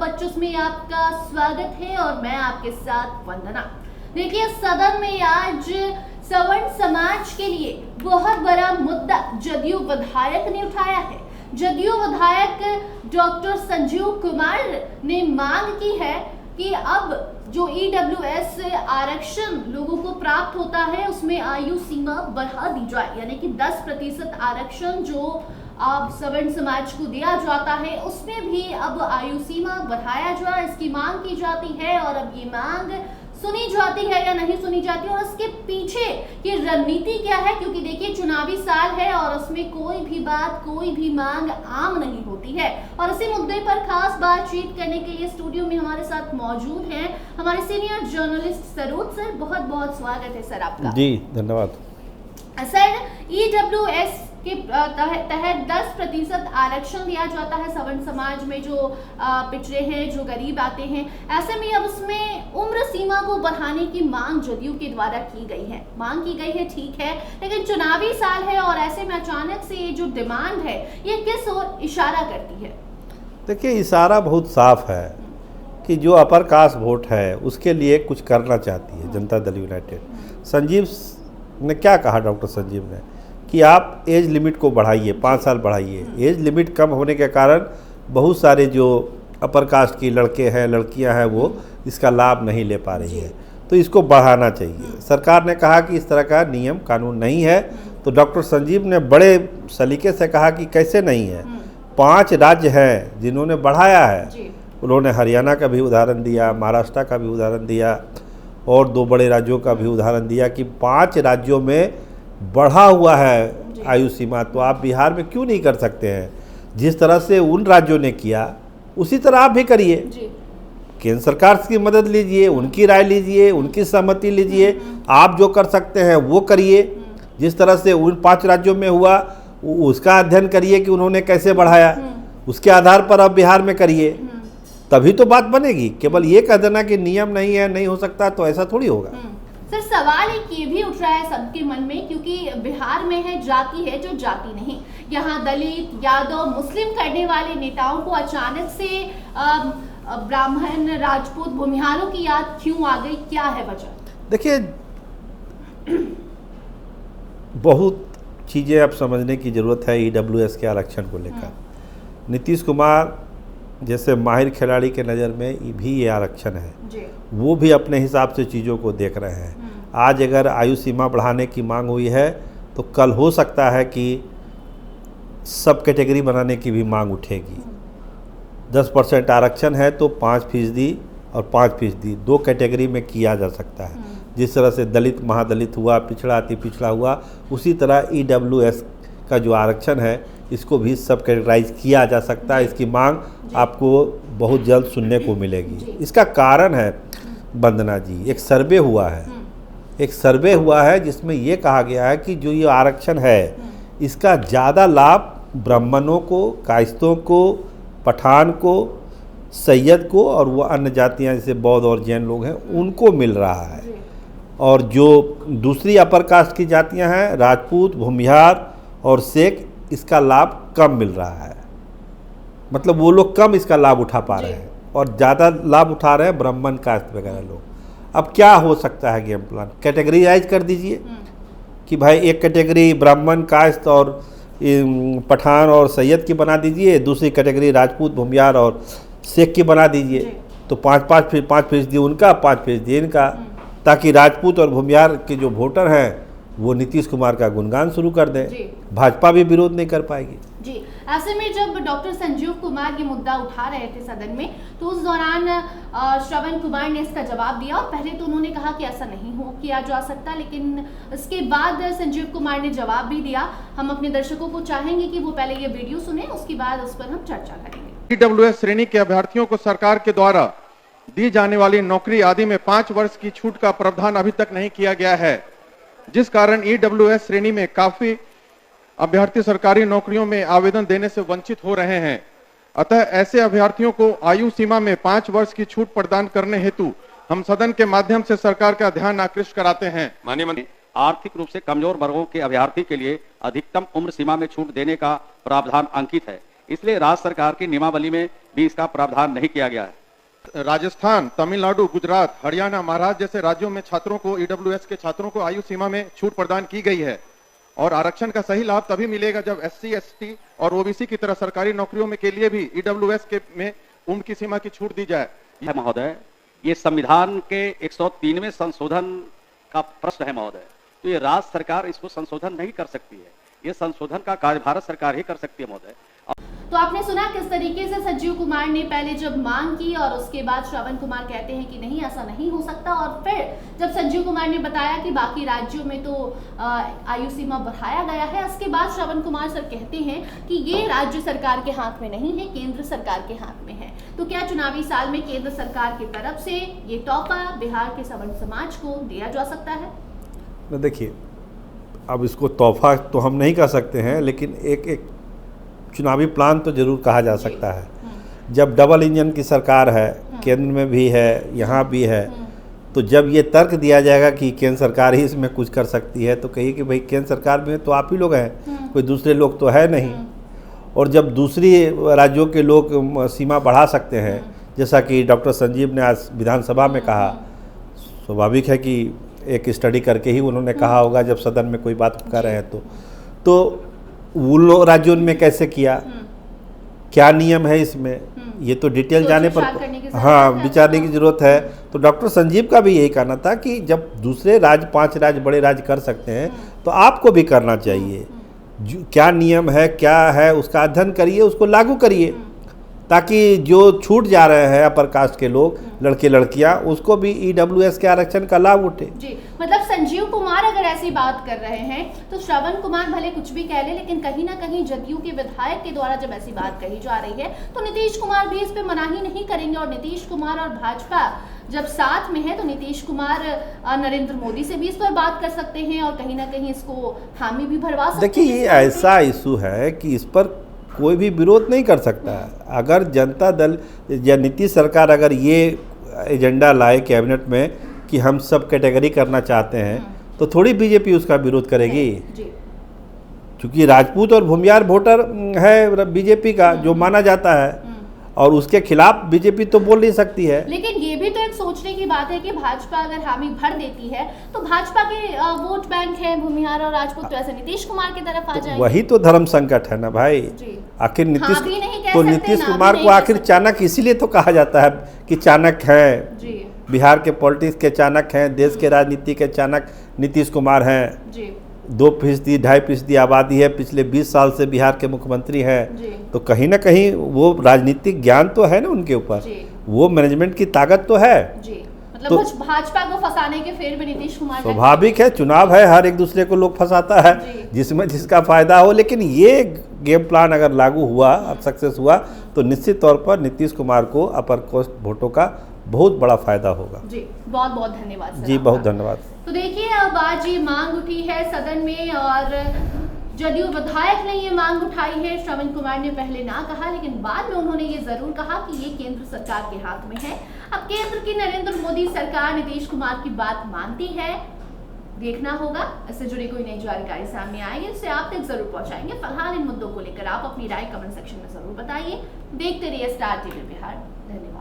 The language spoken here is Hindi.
25 में आपका स्वागत है और मैं आपके साथ वंदना। देखिए, सदन में आज सवर्ण समाज के लिए बहुत बड़ा मुद्दा जदयू विधायक ने उठाया है। जदयू विधायक डॉक्टर संजीव कुमार ने मांग की है कि अब जो ईडब्ल्यूएस आरक्षण लोगों को प्राप्त होता है उसमें आयु सीमा बढ़ा दी जाए, यानी कि 10% आरक्षण जो अब सवर्ण समाज को दिया जाता है उसमें भी अब आयु सीमा बढ़ाया जाए, इसकी मांग की जाती है। और अब ये मांग सुनी जाती है या नहीं सुनी जाती और उसके पीछे की रणनीति क्या है, क्योंकि देखिए चुनावी साल है और उसमें कोई भी बात, कोई भी मांग आम नहीं होती है। और इसी मुद्दे पर खास बातचीत करने के लिए स्टूडियो में हमारे साथ मौजूद हैं हमारे सीनियर जर्नलिस्ट सरोज सर। बहुत बहुत स्वागत है सर आपका। जी धन्यवाद सर। ईडब्ल्यूएस के तहत 10% आरक्षण दिया जाता है सवर्ण समाज में, जो पिछड़े हैं, जो गरीब आते हैं। ऐसे में अब उसमें उम्र सीमा को बढ़ाने की मांग जदयू के द्वारा की गई है। मांग की गई है, ठीक है, लेकिन चुनावी साल है और ऐसे में अचानक से ये जो डिमांड है ये किस ओर इशारा करती है? देखिए, इशारा बहुत साफ है कि जो अपर कास्ट वोट है उसके लिए कुछ करना चाहती है जनता दल यूनाइटेड। संजीव ने क्या कहा, डॉक्टर संजीव ने, कि आप एज लिमिट को बढ़ाइए, 5 साल बढ़ाइए। एज लिमिट कम होने के कारण बहुत सारे जो अपर कास्ट की लड़के हैं, लड़कियां हैं, वो इसका लाभ नहीं ले पा रही है, तो इसको बढ़ाना चाहिए। सरकार ने कहा कि इस तरह का नियम कानून नहीं है, तो डॉक्टर संजीव ने बड़े सलीके से कहा कि कैसे नहीं है। 5 राज्य हैं जिन्होंने बढ़ाया है। उन्होंने हरियाणा का भी उदाहरण दिया, महाराष्ट्र का भी उदाहरण दिया और 2 बड़े राज्यों का भी उदाहरण दिया कि 5 राज्यों में बढ़ा हुआ है आयु सीमा, तो आप बिहार में क्यों नहीं कर सकते हैं? जिस तरह से उन राज्यों ने किया उसी तरह आप भी करिए। केंद्र सरकार की मदद लीजिए, उनकी राय लीजिए, उनकी सहमति लीजिए, आप जो कर सकते हैं वो करिए। जिस तरह से उन 5 राज्यों में हुआ उसका अध्ययन करिए कि उन्होंने कैसे बढ़ाया, उसके आधार पर अब बिहार में करिए, तभी तो बात बनेगी। केवल ये कह देना कि नियम नहीं है, नहीं हो सकता, तो ऐसा थोड़ी होगा। सर, सवाल एक ये भी उठ रहा है सबके मन में, क्योंकि बिहार में है जाति है जो जाति नहीं। यहाँ दलित, यादव, मुस्लिम करने वाले नेताओं को अचानक से ब्राह्मण, राजपूत, भूमिहारों की याद क्यों आ गई? क्या है वजह? देखिए, बहुत चीज़ें अब समझने की ज़रूरत है ईडब्ल्यूएस के आरक्षण को लेकर। नीतीश कुमार जैसे माहिर खिलाड़ी के नज़र में भी ये आरक्षण है, वो भी अपने हिसाब से चीज़ों को देख रहे हैं। आज अगर आयु सीमा बढ़ाने की मांग हुई है तो कल हो सकता है कि सब कैटेगरी बनाने की भी मांग उठेगी। 10% आरक्षण है तो 5% और 5% 2 कैटेगरी में किया जा सकता है। जिस तरह से दलित महादलित हुआ, पिछड़ा अति पिछड़ा हुआ, उसी तरह ईडब्ल्यूएस का जो आरक्षण है इसको भी सब कैटेगराइज किया जा सकता है। इसकी मांग आपको बहुत जल्द सुनने को मिलेगी। इसका कारण है वंदना जी, एक सर्वे हुआ है जिसमें ये कहा गया है कि जो ये आरक्षण है इसका ज़्यादा लाभ ब्राह्मणों को, कायस्थों को, पठान को, सैयद को और वो अन्य जातियाँ जैसे बौद्ध और जैन लोग हैं उनको मिल रहा है। और जो दूसरी अपर कास्ट की जातियाँ हैं, राजपूत, भूमिहार और शेख, इसका लाभ कम मिल रहा है। मतलब वो लोग कम इसका लाभ उठा पा रहे हैं और ज़्यादा लाभ उठा रहे हैं ब्राह्मण कास्ट वगैरह लोग। अब क्या हो सकता है गेम प्लान? कैटेगराइज कर दीजिए कि भाई एक कैटेगरी ब्राह्मण कास्ट और पठान और सैयद की बना दीजिए, दूसरी कैटेगरी राजपूत, भूमिहार और शेख की बना दीजिए। तो 5% उनका, 5% इनका, ताकि राजपूत और भूमिहार के जो वोटर हैं वो नीतीश कुमार का गुणगान शुरू कर दें। भाजपा भी विरोध नहीं कर पाएगी। जी, ऐसे में जब डॉक्टर संजीव कुमार ये मुद्दा उठा रहे थे सदन में, तो उस दौरान श्रवण कुमार ने इसका जवाब दिया। और पहले तो उन्होंने कहा कि ऐसा नहीं किया जा सकता, लेकिन इसके बाद संजीव कुमार ने जवाब भी दिया। हम अपने दर्शकों को चाहेंगे कि वो पहले ये वीडियो सुने, उसके बाद उस पर हम चर्चा करेंगे। ईडब्ल्यूएस श्रेणी के अभ्यर्थियों को सरकार के द्वारा दी जाने वाली नौकरी आदि में 5 वर्ष की छूट का प्रावधान अभी तक नहीं किया गया है, जिस कारण ईडब्ल्यूएस श्रेणी में काफी अभ्यर्थी सरकारी नौकरियों में आवेदन देने से वंचित हो रहे हैं। अतः ऐसे अभ्यर्थियों को आयु सीमा में 5 वर्ष की छूट प्रदान करने हेतु हम सदन के माध्यम से सरकार का ध्यान आकृष्ट कराते हैं। माननीय मंत्री, आर्थिक रूप से कमजोर वर्गों के अभ्यर्थी के लिए अधिकतम उम्र सीमा में छूट देने का प्रावधान अंकित है। इसलिए राज्य सरकार की नियमावली में भी इसका प्रावधान नहीं किया गया है। राजस्थान, तमिलनाडु, गुजरात, हरियाणा, महाराष्ट्र जैसे राज्यों में छात्रों को, ईडब्ल्यूएस के छात्रों को आयु सीमा में छूट प्रदान की गई है और आरक्षण का सही लाभ तभी मिलेगा जब एससी, एसटी और ओबीसी की तरह सरकारी नौकरियों में के लिए भी ईडब्ल्यूएस के में उम्र की सीमा की छूट दी जाए। यह महोदय, ये संविधान के 103वें संशोधन का प्रश्न है महोदय, तो ये राज्य सरकार इसको संशोधन नहीं कर सकती है, ये संशोधन का कार्य भारत सरकार ही कर सकती है महोदय। तो आपने सुना किस तरीके से संजीव कुमार ने पहले जब मांग की और उसके बाद श्रवण कुमार कहते हैं कि नहीं, ऐसा नहीं हो सकता, और फिर जब संजीव कुमार ने बताया कि बाकी राज्यों में तो आयु सीमा बढ़ाया गया है, उसके बाद श्रवण कुमार सर कहते हैं कि ये राज्य सरकार के हाथ में नहीं है, केंद्र सरकार के हाथ में है। तो क्या चुनावी साल में केंद्र सरकार की तरफ से ये तोहफा बिहार के सवर्ण समाज को दिया जा सकता है? देखिए, अब इसको तोहफा तो हम नहीं कह सकते हैं, लेकिन एक चुनावी प्लान तो जरूर कहा जा सकता है। जब डबल इंजन की सरकार है, केंद्र में भी है, यहाँ भी है, तो जब ये तर्क दिया जाएगा कि केंद्र सरकार ही इसमें कुछ कर सकती है, तो कहिए कि भाई केंद्र सरकार में तो आप ही लोग हैं, कोई दूसरे लोग तो है नहीं। और जब दूसरी राज्यों के लोग सीमा बढ़ा सकते हैं, जैसा कि डॉक्टर संजीव ने आज विधानसभा में कहा, स्वाभाविक है कि एक स्टडी करके ही उन्होंने कहा होगा जब सदन में कोई बात कर रहे हैं तो उन लोग राज्यों में कैसे किया, क्या नियम है इसमें, ये तो डिटेल जाने पर हाँ विचारने की जरूरत है। तो डॉक्टर संजीव का भी यही कहना था कि जब दूसरे राज्य, 5 राज्य बड़े राज्य कर सकते हैं तो आपको भी करना चाहिए। क्या नियम है, क्या है, उसका अध्ययन करिए, उसको लागू करिए, ताकि जो छूट जा रहे हैं अपर कास्ट के लोग, लड़के लड़कियां, उसको भी ईडब्ल्यूएस के आरक्षण का लाभ उठे। जी, मतलब संजीव कुमार अगर ऐसी बात कर रहे हैं तो श्रवण कुमार भले कुछ भी कह ले, लेकिन कहीं ना कहीं जदयू के विधायक के द्वारा जब ऐसी बात कही जा रही है तो नीतीश कुमार भी इस पे मनाही नहीं करेंगे। और नीतीश कुमार और भाजपा जब साथ में है तो नीतीश कुमार नरेंद्र मोदी से भी इस पर बात कर सकते हैं और कहीं ना कहीं इसको हामी भी भरवा सकते हैं। देखिए, ये ऐसा इशू है कि इस पर कोई भी विरोध नहीं कर सकता है। अगर जनता दल या नीतीश सरकार अगर ये एजेंडा लाए कैबिनेट में कि हम सब कैटेगरी करना चाहते हैं, तो थोड़ी बीजेपी उसका विरोध करेगी, क्योंकि राजपूत और भूमियार वोटर है बीजेपी का जो माना जाता है, और उसके खिलाफ बीजेपी तो बोल नहीं सकती है। लेकिन ये भी तो एक सोचने की बात है कि भाजपा अगर हामी भर देती है तो भाजपा के वोट बैंक है भूमिहार और राजपूत, तो ऐसे नीतीश कुमार की तरफ आ जाएंगे। वही तो धर्म संकट है ना भाई। आखिर नीतीश नीतीश कुमार को आखिर चाणक्य इसीलिए तो कहा जाता है कि चाणक्य है, बिहार के पॉलिटिक्स के चाणक्य हैं, देश के राजनीति के चाणक्य नीतीश कुमार हैं। 2%, 2.5% आबादी है, पिछले 20 साल से बिहार के मुख्यमंत्री हैं, तो कहीं ना कहीं वो राजनीतिक ज्ञान तो है ना उनके ऊपर, वो मैनेजमेंट की ताकत तो है। मतलब तो भाजपा को फंसाने के फेर में नीतीश कुमार, स्वाभाविक है, चुनाव है, हर एक दूसरे को लोग फंसाता है जिसमें जिसका फायदा हो। लेकिन ये गेम प्लान अगर लागू हुआ, सक्सेस हुआ, तो निश्चित तौर पर नीतीश कुमार को अपर कास्ट वोटों का बहुत बड़ा फायदा होगा। जी, बहुत बहुत धन्यवाद जी, बहुत धन्यवाद। तो देखिए, अब आज ये मांग उठी है सदन में और जदयू विधायक ने ये मांग उठाई है। श्रवण कुमार ने पहले ना कहा, लेकिन बाद में उन्होंने ये जरूर कहा कि ये केंद्र सरकार के हाथ में है। अब केंद्र की नरेंद्र मोदी सरकार नीतीश कुमार की बात मानती है, देखना होगा। इससे जुड़ी कोई नई जानकारी सामने आएगी, उससे आप तक जरूर पहुंचाएंगे। फिलहाल इन मुद्दों को लेकर आप अपनी राय कमेंट सेक्शन में जरूर बताइए। देखते रहिए स्टार टीवी बिहार। धन्यवाद।